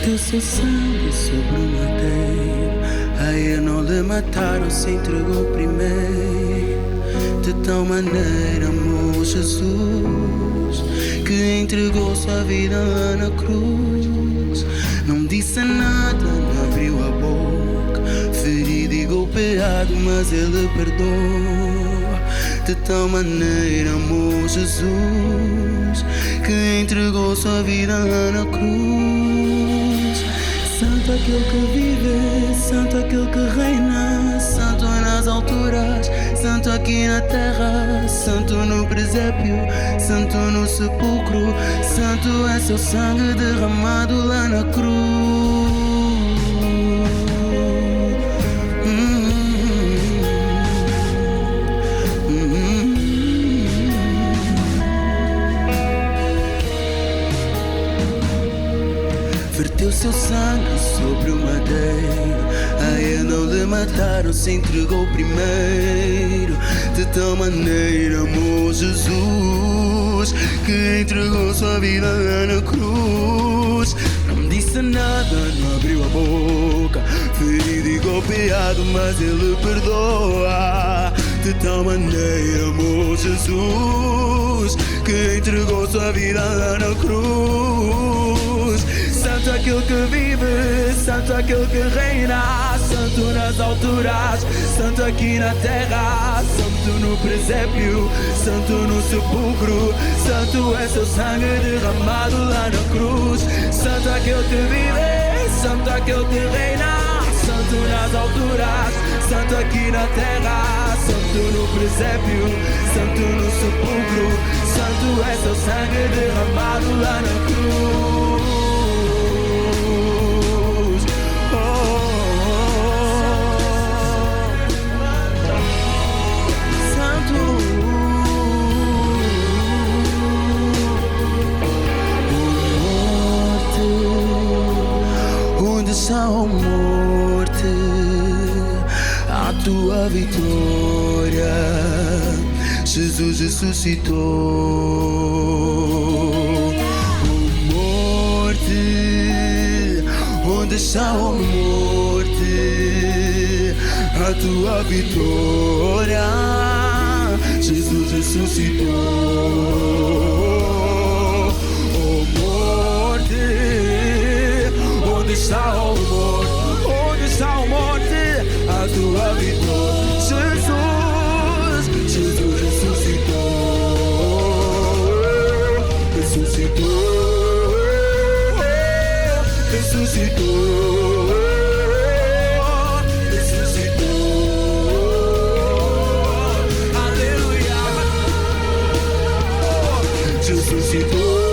Verteu seu sangue sobre o madeiro. A ele não lhe mataram, se entregou primeiro. De tal maneira amou Jesus, que entregou sua vida lá na cruz. Não disse nada, não abriu a boca, ferido e golpeado, mas ele perdoa. De tal maneira amou Jesus, que entregou sua vida lá na cruz. Santo aquele que vive, santo aquele que reina, santo nas alturas, santo aqui na terra, santo no presépio, santo no sepulcro, santo é seu sangue derramado lá na cruz. Verteu seu sangue sobre o madeiro. A ele não lhe mataram, se entregou primeiro. De tal maneira amou Jesus, que entregou sua vida lá na cruz. Não disse nada, não abriu a boca, ferido e golpeado, mas ele perdoa. De tal maneira amou Jesus, que entregou sua vida lá na cruz. Santo aquele que vive, santo aquele que reina, santo nas alturas, santo aqui na terra, santo no presépio, santo no sepulcro, santo é seu sangue derramado lá na cruz. Santo aquele que vive, santo aquele que reina, santo nas alturas, santo aqui na terra, santo no presépio, santo no sepulcro, santo é seu sangue derramado lá na cruz. São morte, a tua vitória, Jesus ressuscitou. Oh morte, onde está a morte, a tua vitória, Jesus ressuscitou. Onde está a morte? Onde está a morte? A tua vitória, Jesus, Jesus ressuscitou, ressuscitou, ressuscitou, ressuscitou, aleluia, Jesus ressuscitou.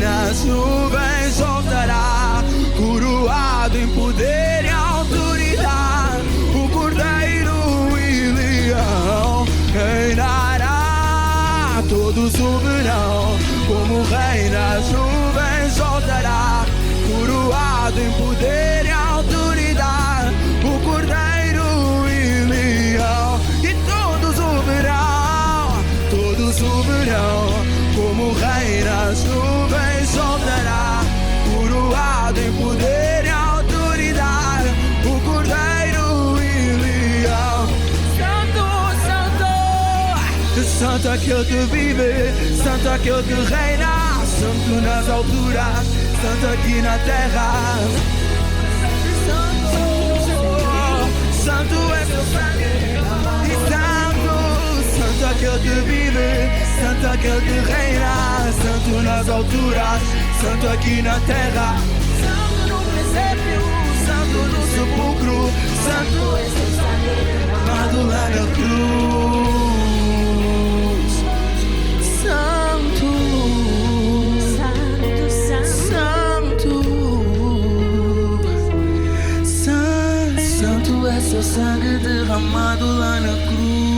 Nas nuvens voltará, coroado em poder e autoridade. O cordeiro e leão reinará, todo soberano, como rei nas nuvens voltará, coroado em poder e autoridade. O cordeiro e leão, e todo soberano, como rei nas nuvens voltará, coroado em poder e autoridade. O cordeiro e leão. Santo, santo, santo aquele que vive, santo aquele que reina, santo nas alturas, santo aqui na terra. Santo, santo é seu sangue, e santo, santo aquele que vive, santo aquele que reina, santo nas alturas, santo aqui na terra, santo no presépio, santo no sepulcro, santo é seu sangue derramado lá na cruz. Santo, santo, santo, sangue derramado lá na cruz.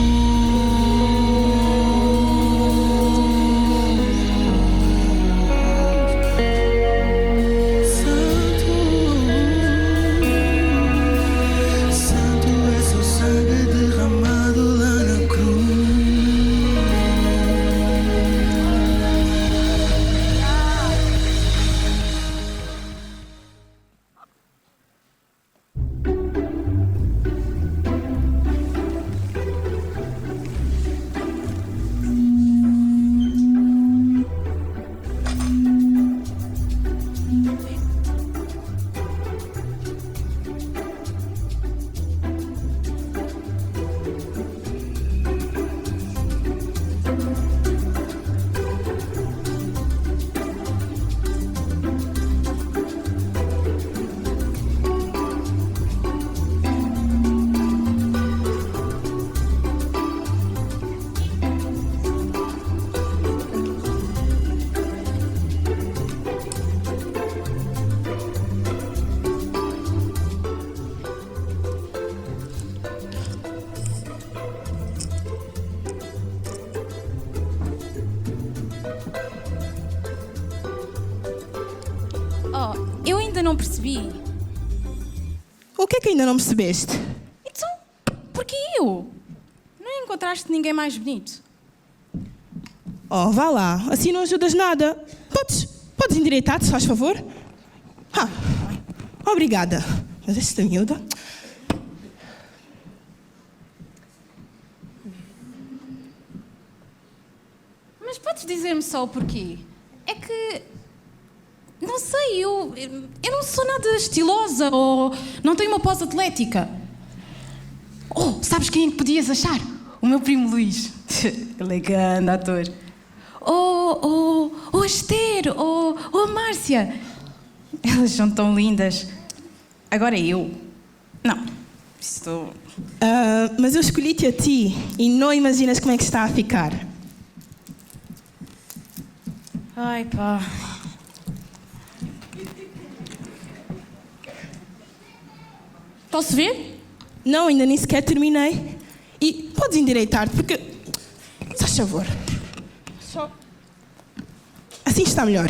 Eu ainda não percebi. O que é que ainda não percebeste? Então, porquê eu? Não encontraste ninguém mais bonito? Oh, vá lá, assim não ajudas nada. Podes endireitar-te, se faz favor? Obrigada. Mas esta miúda... Mas podes dizer-me só o porquê? É que... Não sei, eu não sou nada estilosa ou não tenho uma pose atlética. Oh, sabes quem é que podias achar? O meu primo Luís. Ele é grande ator. Ou a Esther, ou a Márcia. Elas são tão lindas. Agora eu. Não, estou... mas eu escolhi-te a ti e não imaginas como é que está a ficar. Ai, pá... Posso ver? Não, ainda nem sequer terminei. E podes endireitar-te, porque... Faz favor. Só... Assim está melhor.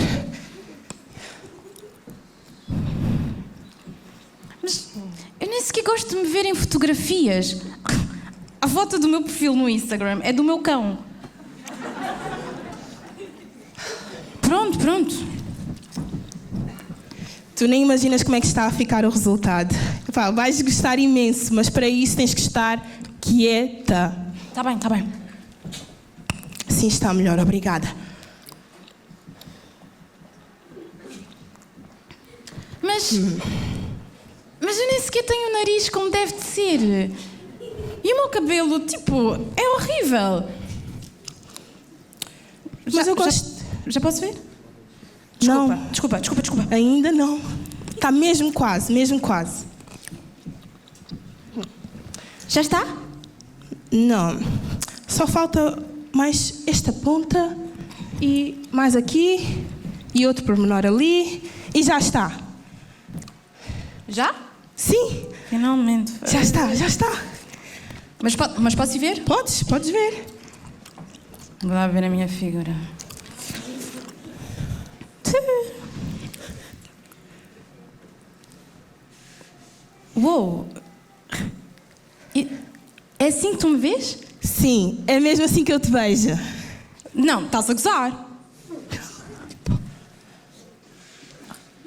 Mas eu nem sequer gosto de me ver em fotografias. A foto do meu perfil no Instagram é do meu cão. Pronto. Tu nem imaginas como é que está a ficar o resultado. Epá, vais gostar imenso, mas para isso tens que estar quieta. Tá bem. Assim está melhor, obrigada. Mas eu nem sequer tenho o nariz como deve de ser. E o meu cabelo, tipo, é horrível. Mas eu gosto... Já posso ver? Não. Desculpa. Ainda não. Está mesmo quase. Já está? Não. Só falta mais esta ponta e mais aqui e outro pormenor ali e já está. Já? Sim. Finalmente. Já está. Mas posso ir ver? Podes ver. Vou lá ver a minha figura. Uou! É assim que tu me vês? Sim, é mesmo assim que eu te vejo. Não, estás a gozar.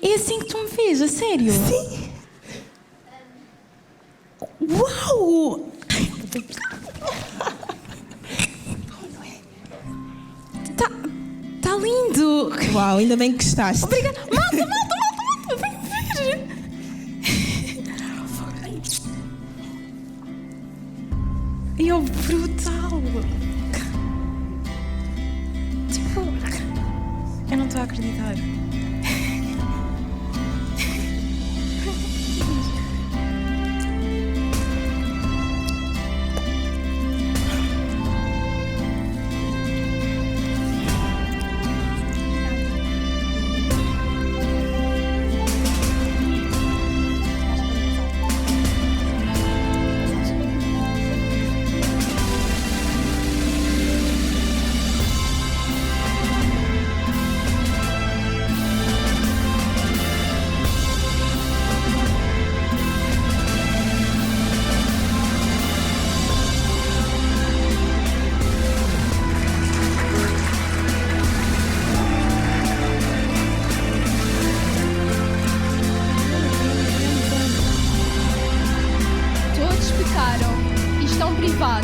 É assim que tu me vês, a sério? Sim. Uau! Tá lindo! Uau, ainda bem que gostaste. Obrigada! Malta! Vem ver! E é brutal! Tipo... Eu não estou a acreditar.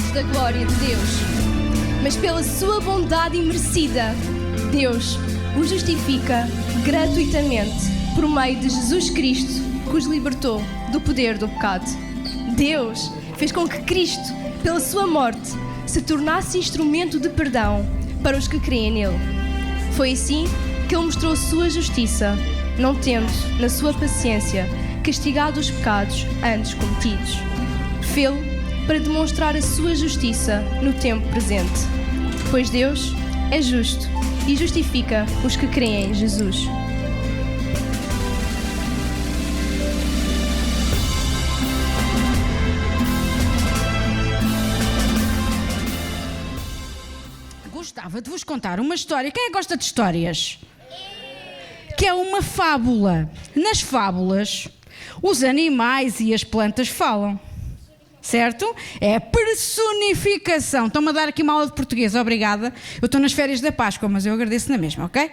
parte da glória de Deus. Mas pela sua bondade imerecida, Deus o justifica gratuitamente por meio de Jesus Cristo, que os libertou do poder do pecado. Deus fez com que Cristo, pela sua morte, se tornasse instrumento de perdão para os que creem nele. Foi assim que ele mostrou sua justiça, não tendo, na sua paciência, castigado os pecados antes cometidos. Fê-lo para demonstrar a sua justiça no tempo presente, pois Deus é justo e justifica os que creem em Jesus. Gostava de vos contar uma história. Quem é que gosta de histórias? Que é uma fábula. Nas fábulas, os animais e as plantas falam. Certo? É a personificação. Estão-me a dar aqui uma aula de português, obrigada. Eu estou nas férias da Páscoa, mas eu agradeço na mesma, ok?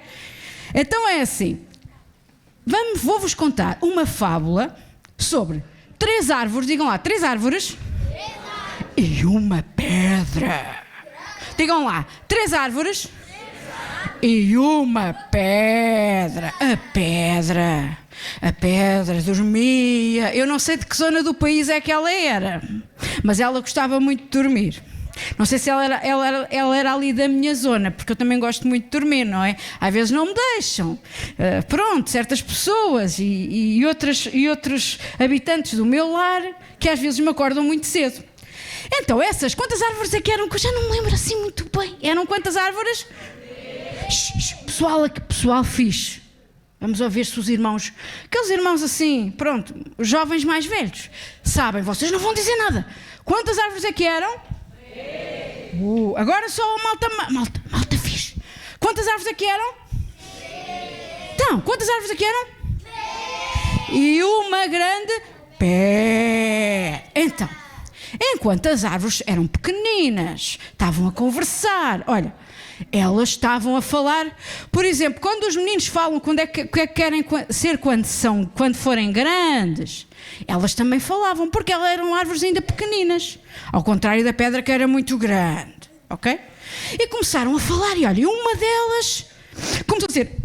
Então é assim. Vou-vos contar uma fábula sobre 3 árvores, digam lá, 3 árvores e uma pedra. Digam lá, 3 árvores e uma pedra. A pedra dormia. Eu não sei de que zona do país é que ela era, mas ela gostava muito de dormir. Não sei se ela era ali da minha zona, porque eu também gosto muito de dormir, não é? Às vezes não me deixam. Pronto, certas pessoas e outros habitantes do meu lar que às vezes me acordam muito cedo. Então quantas árvores é que eram? Que eu já não me lembro assim muito bem. Eram quantas árvores? Pessoal fixe. Vamos ouvir se os irmãos, aqueles irmãos assim, pronto, os jovens mais velhos, sabem, vocês não vão dizer nada. Quantas árvores é que eram? Agora só a malta fixe. Quantas árvores é que eram? Então, quantas árvores é que eram? E uma grande pé. Então, enquanto as árvores eram pequeninas, estavam a conversar, olha, elas estavam a falar, por exemplo, quando os meninos falam quando é que querem ser quando forem grandes, elas também falavam, porque elas eram árvores ainda pequeninas, ao contrário da pedra que era muito grande, ok? E começaram a falar, e olha, uma delas começou a dizer,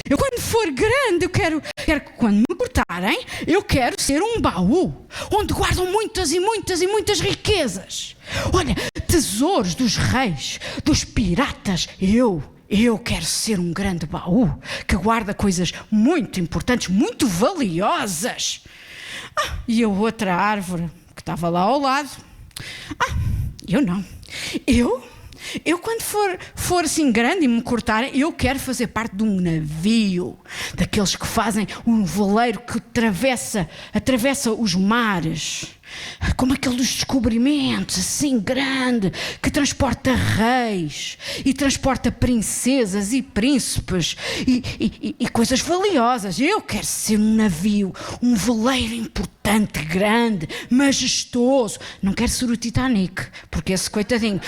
eu quando for grande, eu quero que quando me cortarem, eu quero ser um baú, onde guardam muitas e muitas e muitas riquezas. Olha, tesouros dos reis, dos piratas. Eu quero ser um grande baú que guarda coisas muito importantes, muito valiosas. E a outra árvore que estava lá ao lado. Eu não. Eu quando for assim grande e me cortarem, eu quero fazer parte de um navio, daqueles que fazem um veleiro que atravessa os mares, como aquele dos descobrimentos, assim grande, que transporta reis e transporta princesas e príncipes e coisas valiosas. Eu quero ser um navio, um veleiro importante, grande, majestoso. Não quero ser o Titanic, porque esse coitadinho.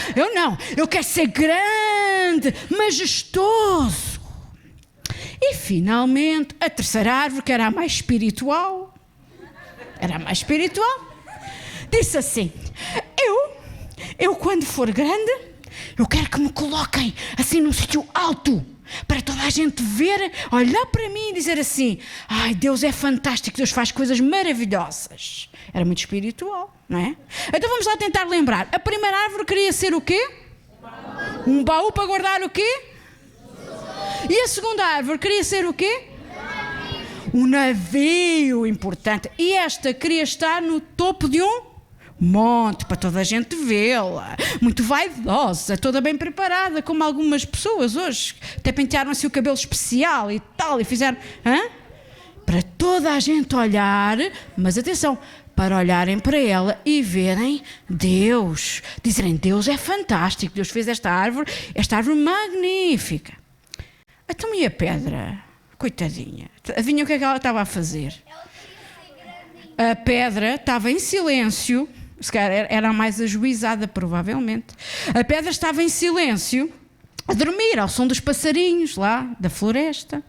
Eu quero ser grande, majestoso. E finalmente a terceira árvore, que era a mais espiritual, disse assim, eu quando for grande, eu quero que me coloquem assim num sítio alto, para toda a gente ver, olhar para mim e dizer assim, Deus é fantástico, Deus faz coisas maravilhosas. Era muito espiritual, não é? Então vamos lá tentar lembrar. A primeira árvore queria ser o quê? Um baú para guardar o quê? E a segunda árvore queria ser o quê? Um navio importante. E esta queria estar no topo de um monte, para toda a gente vê-la, muito vaidosa, toda bem preparada, como algumas pessoas hoje, até pentearam-se o cabelo especial e tal, e fizeram, para toda a gente olhar, mas atenção, para olharem para ela e verem Deus, dizerem, Deus é fantástico, Deus fez esta árvore magnífica. Então e a pedra? Coitadinha, adivinha o que é que ela estava a fazer? A pedra estava em silêncio, se calhar era a mais ajuizada, provavelmente. A pedra estava em silêncio a dormir ao som dos passarinhos lá da floresta.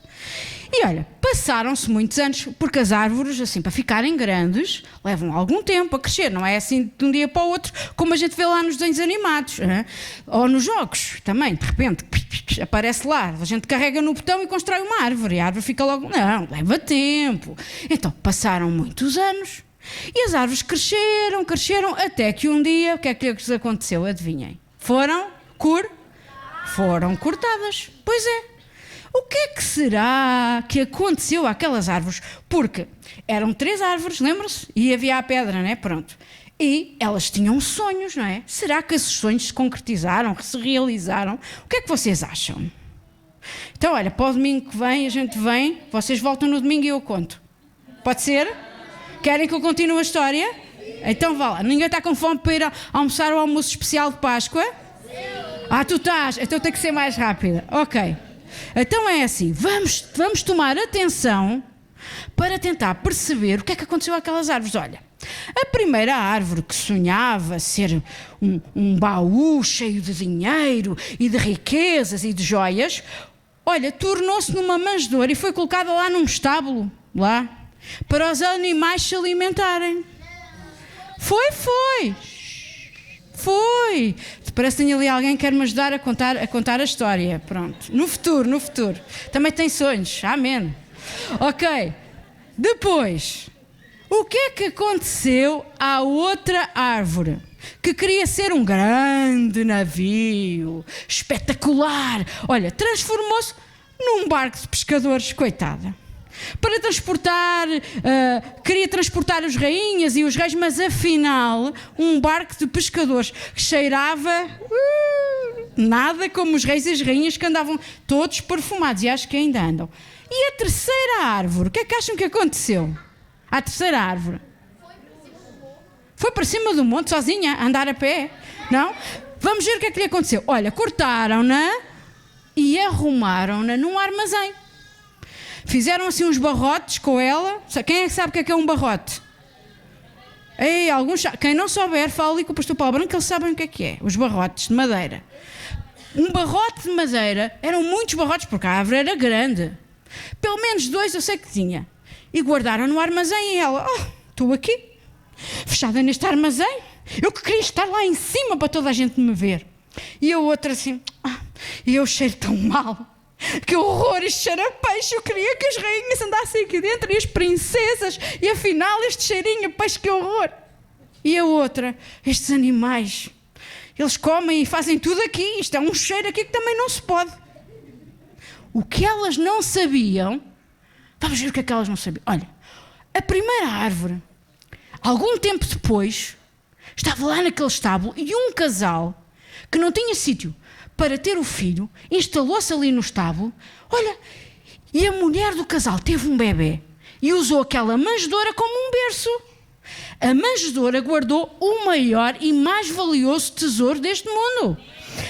E olha, passaram-se muitos anos, porque as árvores, assim, para ficarem grandes, levam algum tempo a crescer, não é assim de um dia para o outro, como a gente vê lá nos desenhos animados, ou nos jogos também, de repente aparece lá, a gente carrega no botão e constrói uma árvore, e a árvore fica logo, não, leva tempo. Então passaram muitos anos e as árvores cresceram, até que um dia, o que é que lhes aconteceu? Adivinhem? Foram cortadas. Pois é. O que é que será que aconteceu àquelas árvores? Porque eram 3 árvores, lembram-se? E havia a pedra, não é? Pronto. E elas tinham sonhos, não é? Será que esses sonhos se concretizaram, se realizaram? O que é que vocês acham? Então, olha, para o domingo que vem, a gente vem, vocês voltam no domingo e eu conto. Pode ser? Querem que eu continue a história? Então vá lá. Ninguém está com fome para ir almoçar o almoço especial de Páscoa? Tu estás. Então tem que ser mais rápida. Ok. Então é assim, vamos tomar atenção para tentar perceber o que é que aconteceu àquelas árvores. Olha, a primeira árvore que sonhava ser um baú cheio de dinheiro e de riquezas e de joias, olha, tornou-se numa manjedoura e foi colocada lá num estábulo, lá, para os animais se alimentarem. Foi. Parece que tem ali alguém que quer me ajudar a contar a história. Pronto. No futuro. Também tem sonhos. Amém. Ok. Depois, o que é que aconteceu à outra árvore? Que queria ser um grande navio, espetacular. Olha, transformou-se num barco de pescadores, coitada. Para transportar, queria transportar as rainhas e os reis, mas afinal, um barco de pescadores que cheirava nada como os reis e as rainhas, que andavam todos perfumados, e acho que ainda andam. E a terceira árvore, o que é que acham que aconteceu? A terceira árvore foi para cima do monte sozinha, a andar a pé, não? Vamos ver o que é que lhe aconteceu. Olha, cortaram-na e arrumaram-na num armazém. Fizeram assim uns barrotes com ela. Quem é que sabe o que é um barrote? Ei, quem não souber, fala ali com o pastor Paulo Branco, que eles sabem o que é. Os barrotes de madeira. Um barrote de madeira, eram muitos barrotes, porque a árvore era grande. Pelo menos 2 eu sei que tinha. E guardaram no armazém, e ela, estou aqui, fechada neste armazém. Eu que queria estar lá em cima para toda a gente me ver. E a outra assim, e eu cheiro tão mal. Que horror, isto cheira a peixe. Eu queria que as rainhas andassem aqui dentro e as princesas, e afinal este cheirinho a peixe, que horror. E a outra, estes animais, eles comem e fazem tudo aqui. Isto é um cheiro aqui que também não se pode. O que elas não sabiam, vamos ver o que é que elas não sabiam. Olha, a primeira árvore, algum tempo depois, estava lá naquele estábulo, e um casal que não tinha sítio para ter o filho, instalou-se ali no estábulo. Olha, e a mulher do casal teve um bebê e usou aquela manjedoura como um berço. A manjedoura guardou o maior e mais valioso tesouro deste mundo.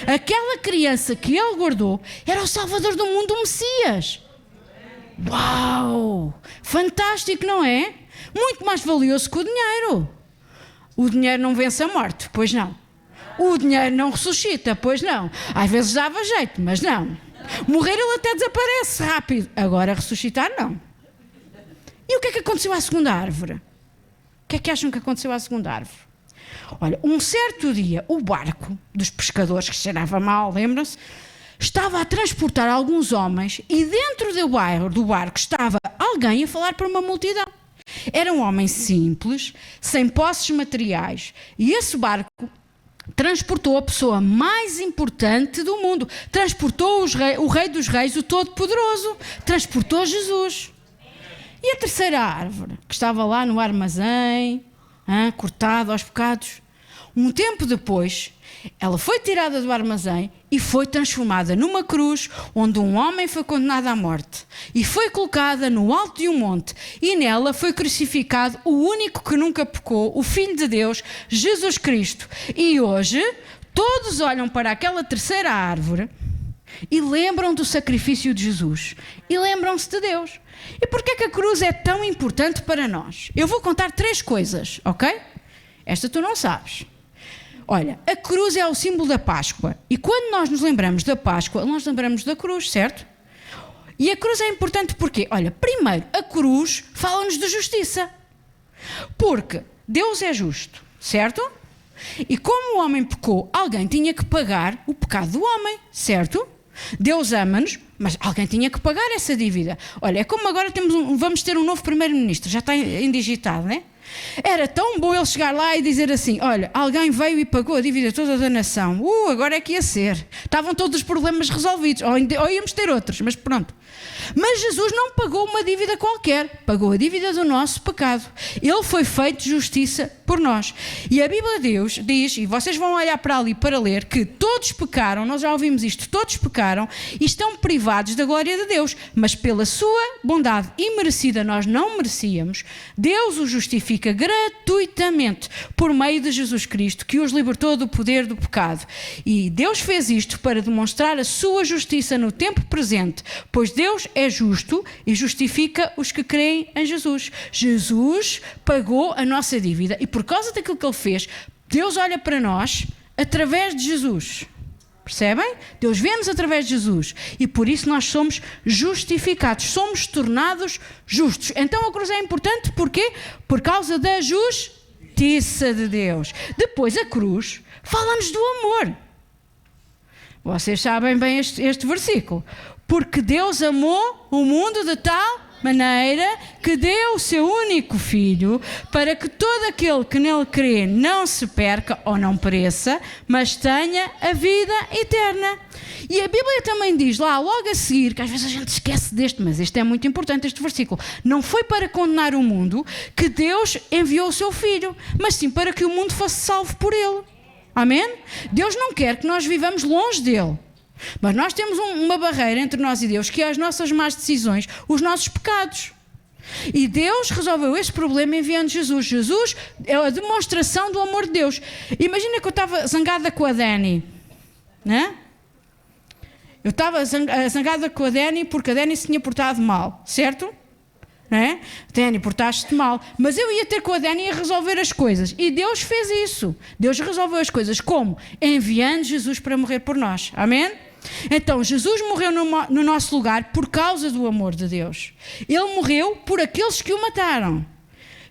Aquela criança que ele guardou era o Salvador do mundo, o Messias. Uau! Fantástico, não é? Muito mais valioso que o dinheiro. O dinheiro não vence a morte, pois não. O dinheiro não ressuscita, pois não. Às vezes dava jeito, mas não. Morrer ele até desaparece rápido. Agora ressuscitar, não. E o que é que aconteceu à segunda árvore? O que é que acham que aconteceu à segunda árvore? Olha, um certo dia, o barco dos pescadores, que cheirava mal, lembram-se? Estava a transportar alguns homens, e dentro do barco estava alguém a falar para uma multidão. Era um homem simples, sem posses materiais. E esse barco transportou a pessoa mais importante do mundo. Transportou o Rei dos Reis, o Todo-Poderoso. Transportou Jesus. E a terceira árvore, que estava lá no armazém, cortada aos bocados, um tempo depois, ela foi tirada do armazém e foi transformada numa cruz, onde um homem foi condenado à morte, e foi colocada no alto de um monte, e nela foi crucificado o único que nunca pecou, o Filho de Deus, Jesus Cristo. E hoje todos olham para aquela terceira árvore e lembram do sacrifício de Jesus, e lembram-se de Deus. E porquê é que a cruz é tão importante para nós? Eu vou contar 3 coisas, ok? Esta tu não sabes. olha, a cruz é o símbolo da Páscoa. E quando nós nos lembramos da Páscoa, nós lembramos da cruz, certo? E a cruz é importante porque, olha, primeiro, a cruz fala-nos de justiça. Porque Deus é justo, certo? E como o homem pecou, alguém tinha que pagar o pecado do homem, certo? Deus ama-nos, mas alguém tinha que pagar essa dívida. Olha, é como agora vamos ter um novo primeiro-ministro, já está indigitado, não é? Era tão bom ele chegar lá e dizer assim, olha, alguém veio e pagou a dívida toda da nação. Agora é que ia ser. Estavam todos os problemas resolvidos, ou íamos ter outros, mas pronto. Mas Jesus não pagou uma dívida qualquer, pagou a dívida do nosso pecado. Ele foi feito justiça por nós. E a Bíblia de Deus diz, e vocês vão olhar para ali para ler, que todos pecaram, nós já ouvimos isto, todos pecaram e estão privados da glória de Deus, mas pela sua bondade imerecida, nós não merecíamos, Deus os justifica gratuitamente por meio de Jesus Cristo, que os libertou do poder do pecado. E Deus fez isto para demonstrar a sua justiça no tempo presente, pois Deus é justo e justifica os que creem em Jesus. Jesus pagou a nossa dívida e por causa daquilo que Ele fez, Deus olha para nós através de Jesus. Percebem? Deus vê-nos através de Jesus e por isso nós somos justificados, somos tornados justos. Então a cruz é importante porquê? Por causa da justiça de Deus. Depois a cruz fala-nos do amor. Vocês sabem bem este versículo. Porque Deus amou o mundo de tal maneira que deu o seu único Filho para que todo aquele que nele crê não se perca ou não pereça, mas tenha a vida eterna. E a Bíblia também diz lá, logo a seguir, que às vezes a gente esquece deste, mas este é muito importante, este versículo. Não foi para condenar o mundo que Deus enviou o seu Filho, mas sim para que o mundo fosse salvo por ele. Amém? Deus não quer que nós vivamos longe dele. Mas nós temos uma barreira entre nós e Deus, que é as nossas más decisões, os nossos pecados. E Deus resolveu esse problema enviando Jesus. Jesus é a demonstração do amor de Deus. Imagina que eu estava zangada com a Dani, né? Eu estava zangada com a Dani porque a Dani se tinha portado mal, certo? Né? Dani, portaste-te mal. Mas eu ia ter com a Dani a resolver as coisas. E Deus fez isso. Deus resolveu as coisas. Como? Enviando Jesus para morrer por nós. Amém? Então, Jesus morreu no nosso lugar por causa do amor de Deus. Ele morreu por aqueles que o mataram.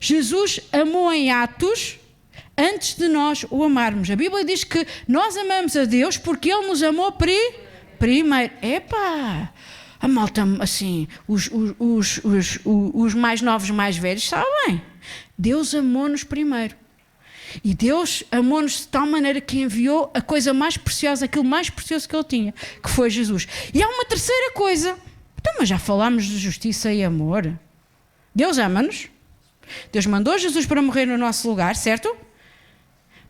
Jesus amou em atos antes de nós o amarmos. A Bíblia diz que nós amamos a Deus porque Ele nos amou primeiro. Epá! A malta, assim, os mais novos, mais velhos, sabem? Deus amou-nos primeiro. E Deus amou-nos de tal maneira que enviou a coisa mais preciosa, aquilo mais precioso que Ele tinha, que foi Jesus. E há uma terceira coisa. Então, mas já falámos de justiça e amor. Deus ama-nos. Deus mandou Jesus para morrer no nosso lugar, certo?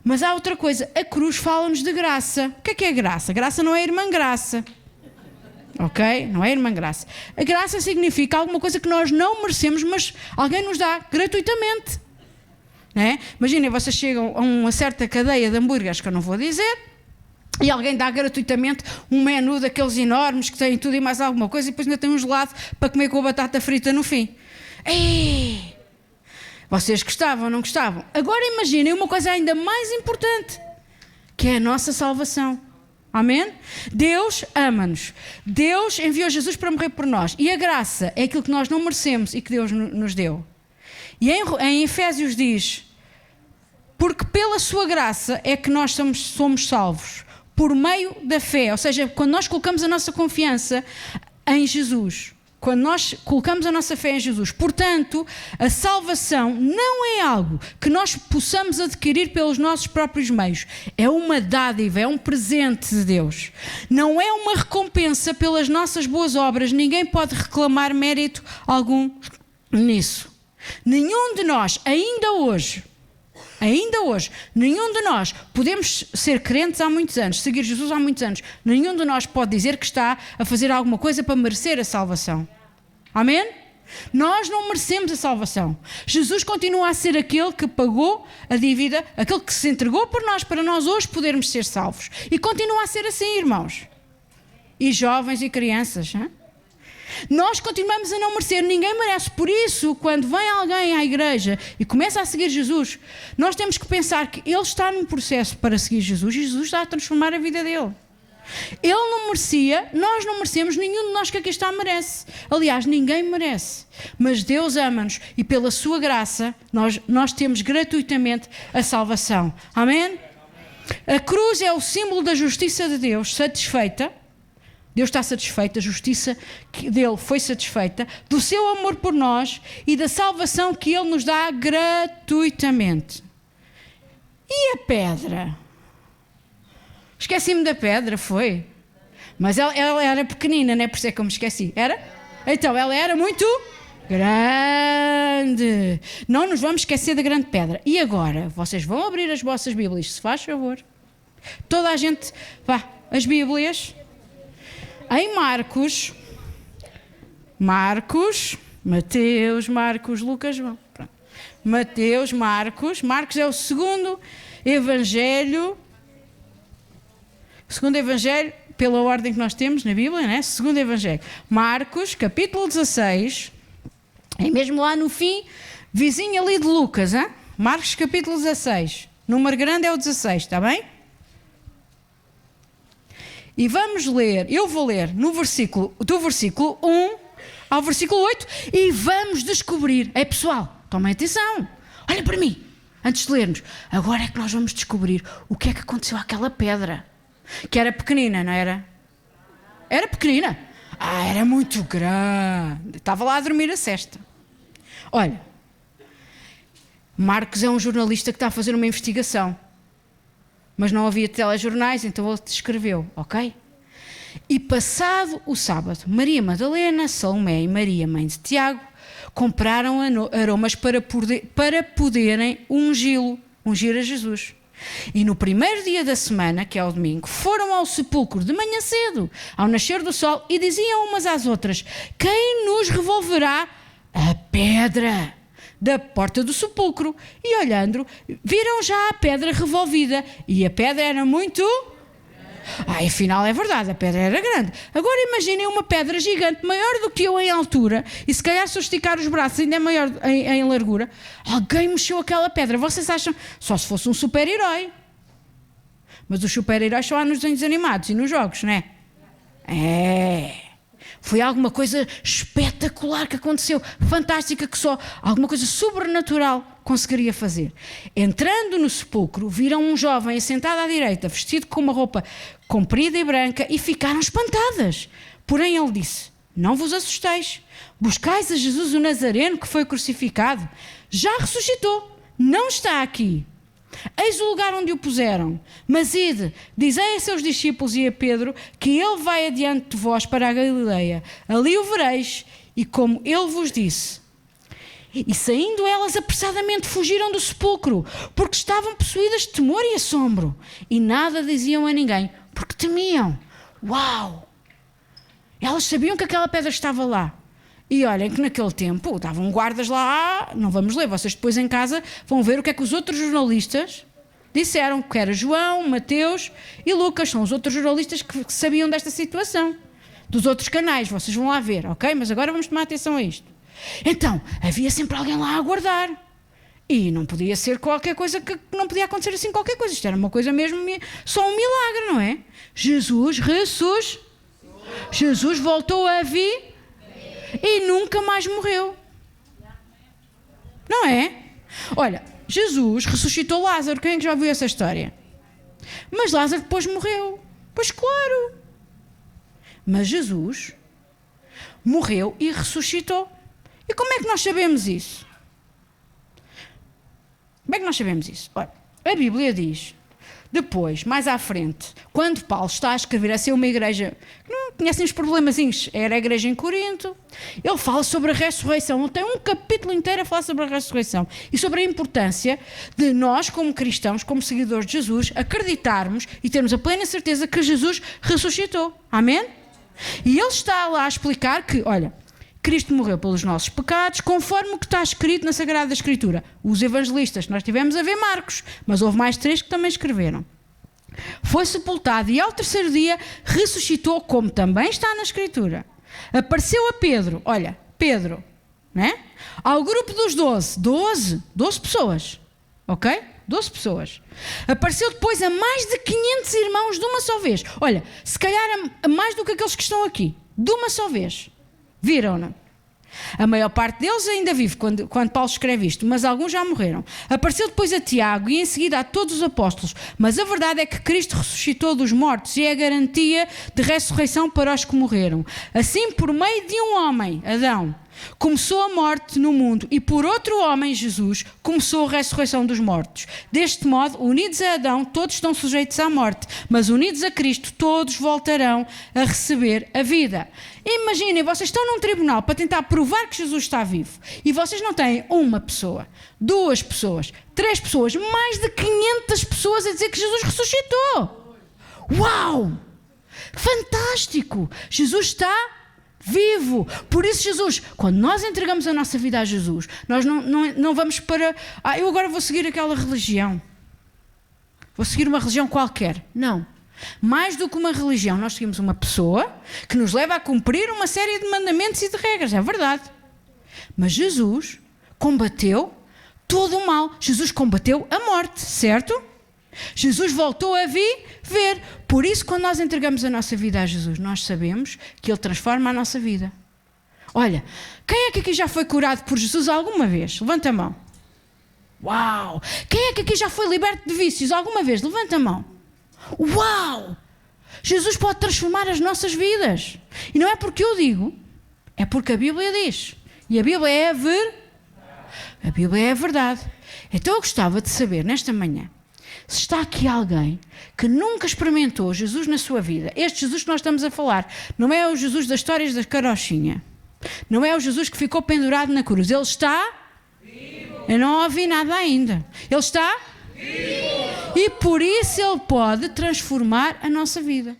Mas há outra coisa. A cruz fala-nos de graça. O que é graça? Graça não é irmã graça. Ok? Não é irmã graça. A graça significa alguma coisa que nós não merecemos, mas alguém nos dá gratuitamente. É? Imaginem, vocês chegam a uma certa cadeia de hambúrgueres que eu não vou dizer e alguém dá gratuitamente um menu daqueles enormes que têm tudo e mais alguma coisa e depois ainda tem um gelado para comer com a batata frita no fim. Ei! Vocês gostavam ou não gostavam? Agora imaginem uma coisa ainda mais importante, que é a nossa salvação. Amém? Deus ama-nos. Deus enviou Jesus para morrer por nós. E a graça é aquilo que nós não merecemos e que Deus nos deu. E em Efésios diz, porque pela sua graça é que nós somos salvos, por meio da fé. Ou seja, quando nós colocamos a nossa confiança em Jesus, quando nós colocamos a nossa fé em Jesus. Portanto, a salvação não é algo que nós possamos adquirir pelos nossos próprios meios. É uma dádiva, é um presente de Deus. Não é uma recompensa pelas nossas boas obras. Ninguém pode reclamar mérito algum nisso. Nenhum de nós, ainda hoje, nenhum de nós podemos ser crentes há muitos anos, seguir Jesus há muitos anos. Nenhum de nós pode dizer que está a fazer alguma coisa para merecer a salvação. Amém? Nós não merecemos a salvação. Jesus continua a ser aquele que pagou a dívida, aquele que se entregou por nós, para nós hoje podermos ser salvos. E continua a ser assim, irmãos. E jovens e crianças. Hein? Nós continuamos a não merecer, ninguém merece. Por isso, quando vem alguém à igreja e começa a seguir Jesus, nós temos que pensar que ele está num processo para seguir Jesus e Jesus está a transformar a vida dele. Ele não merecia, nós não merecemos, nenhum de nós que aqui está merece. Aliás, ninguém merece. Mas Deus ama-nos e pela sua graça nós temos gratuitamente a salvação. Amém? A cruz é o símbolo da justiça de Deus satisfeita. Deus está satisfeito, a justiça dele foi satisfeita, do seu amor por nós e da salvação que ele nos dá gratuitamente. E a pedra? Esqueci-me da pedra, foi? Mas ela era pequenina, não é por isso é que eu me esqueci. Era? Então, ela era muito grande. Não nos vamos esquecer da grande pedra. E agora, vocês vão abrir as vossas Bíblias, se faz favor. Toda a gente, vá, as Bíblias... Em Marcos, Mateus, Marcos, Lucas, João. Mateus, Marcos é o segundo evangelho pela ordem que nós temos na Bíblia, né? Segundo evangelho. Marcos, capítulo 16, é mesmo lá no fim, vizinho ali de Lucas, hein? Marcos, capítulo 16. Número grande é o 16, está bem? E vamos ler, eu vou ler do versículo 1 ao versículo 8 e vamos descobrir. Pessoal, tomem atenção, olhem para mim, antes de lermos. Agora é que nós vamos descobrir o que é que aconteceu àquela pedra, que era pequenina, não era? Era pequenina? Era muito grande, estava lá a dormir a cesta. Olha, Marcos é um jornalista que está a fazer uma investigação. Mas não havia telejornais, então ele escreveu, ok? E passado o sábado, Maria Madalena, Salomé e Maria, mãe de Tiago, compraram aromas para poderem ungir a Jesus. E no primeiro dia da semana, que é o domingo, foram ao sepulcro de manhã cedo, ao nascer do sol, e diziam umas às outras: quem nos revolverá a pedra da porta do sepulcro? E olhando, viram já a pedra revolvida, e a pedra era muito... afinal é verdade, a pedra era grande. Agora imaginem uma pedra gigante, maior do que eu em altura, e se calhar se eu esticar os braços ainda é maior em largura. Alguém mexeu aquela pedra. Vocês acham? Só se fosse um super-herói. Mas os super-heróis só há nos desenhos animados e nos jogos, não é? Foi alguma coisa espetacular que aconteceu, fantástica, que só alguma coisa sobrenatural conseguiria fazer. Entrando no sepulcro, viram um jovem assentado à direita, vestido com uma roupa comprida e branca, e ficaram espantadas. Porém ele disse: não vos assusteis, buscais a Jesus o Nazareno, que foi crucificado. Já ressuscitou, não está aqui. Eis o lugar onde o puseram. Mas ide, dizei a seus discípulos e a Pedro que ele vai adiante de vós para a Galileia. Ali o vereis, e como ele vos disse. E saindo elas apressadamente fugiram do sepulcro, porque estavam possuídas de temor e assombro. E nada diziam a ninguém, porque temiam. Uau! Elas sabiam que aquela pedra estava lá. E olhem que naquele tempo estavam guardas lá, não vamos ler, vocês depois em casa vão ver o que é que os outros jornalistas disseram, que era João, Mateus e Lucas, são os outros jornalistas que sabiam desta situação, dos outros canais, vocês vão lá ver, ok? Mas agora vamos tomar atenção a isto. Então, havia sempre alguém lá a guardar, e não podia ser qualquer coisa, que não podia acontecer assim qualquer coisa, isto era uma coisa mesmo, só um milagre, não é? Jesus voltou a vir e nunca mais morreu. Não é? Olha, Jesus ressuscitou Lázaro. Quem é que já ouviu essa história? Mas Lázaro depois morreu. Pois claro. Mas Jesus morreu e ressuscitou. E como é que nós sabemos isso? Como é que nós sabemos isso? Olha, a Bíblia diz... Depois, mais à frente, quando Paulo está a escrever a ser uma igreja que não conhecem os problemazinhos, era a igreja em Corinto, ele fala sobre a ressurreição, ele tem um capítulo inteiro a falar sobre a ressurreição e sobre a importância de nós, como cristãos, como seguidores de Jesus, acreditarmos e termos a plena certeza que Jesus ressuscitou. Amém? E ele está lá a explicar que, olha, Cristo morreu pelos nossos pecados, conforme o que está escrito na Sagrada Escritura. Os evangelistas, nós tivemos a ver Marcos, mas houve mais 3 que também escreveram. Foi sepultado e ao terceiro dia ressuscitou, como também está na Escritura. Apareceu a Pedro, olha, Pedro, né? Ao grupo dos 12 pessoas, ok? 12 pessoas. Apareceu depois a mais de 500 irmãos de uma só vez. Olha, se calhar a mais do que aqueles que estão aqui, de uma só vez. Viram-no? A maior parte deles ainda vive quando Paulo escreve isto, mas alguns já morreram. Apareceu depois a Tiago e em seguida a todos os apóstolos. Mas a verdade é que Cristo ressuscitou dos mortos e é a garantia de ressurreição para os que morreram. Assim, por meio de um homem, Adão, começou a morte no mundo e por outro homem, Jesus, começou a ressurreição dos mortos. Deste modo, unidos a Adão, todos estão sujeitos à morte, mas unidos a Cristo, todos voltarão a receber a vida. Imaginem, vocês estão num tribunal para tentar provar que Jesus está vivo e vocês não têm uma pessoa, 2 pessoas, 3 pessoas, mais de 500 pessoas a dizer que Jesus ressuscitou. Uau! Fantástico! Jesus está vivo. Por isso, Jesus, quando nós entregamos a nossa vida a Jesus, nós não vamos para... eu agora vou seguir aquela religião. Vou seguir uma religião qualquer. Não. Mais do que uma religião, nós seguimos uma pessoa que nos leva a cumprir uma série de mandamentos e de regras. É verdade. Mas Jesus combateu todo o mal. Jesus combateu a morte, certo? Jesus voltou a viver. Por isso, quando nós entregamos a nossa vida a Jesus, nós sabemos que Ele transforma a nossa vida. Olha, quem é que aqui já foi curado por Jesus alguma vez? Levanta a mão. Uau! Quem é que aqui já foi liberto de vícios alguma vez? Levanta a mão. Uau! Jesus pode transformar as nossas vidas. E não é porque eu digo, é porque a Bíblia diz. E a Bíblia é a Bíblia é a verdade. Então eu gostava de saber, nesta manhã, se está aqui alguém que nunca experimentou Jesus na sua vida. Este Jesus que nós estamos a falar não é o Jesus das histórias da carochinha. Não é o Jesus que ficou pendurado na cruz. Ele está vivo. Eu não ouvi nada ainda. Ele está vivo. E por isso Ele pode transformar a nossa vida.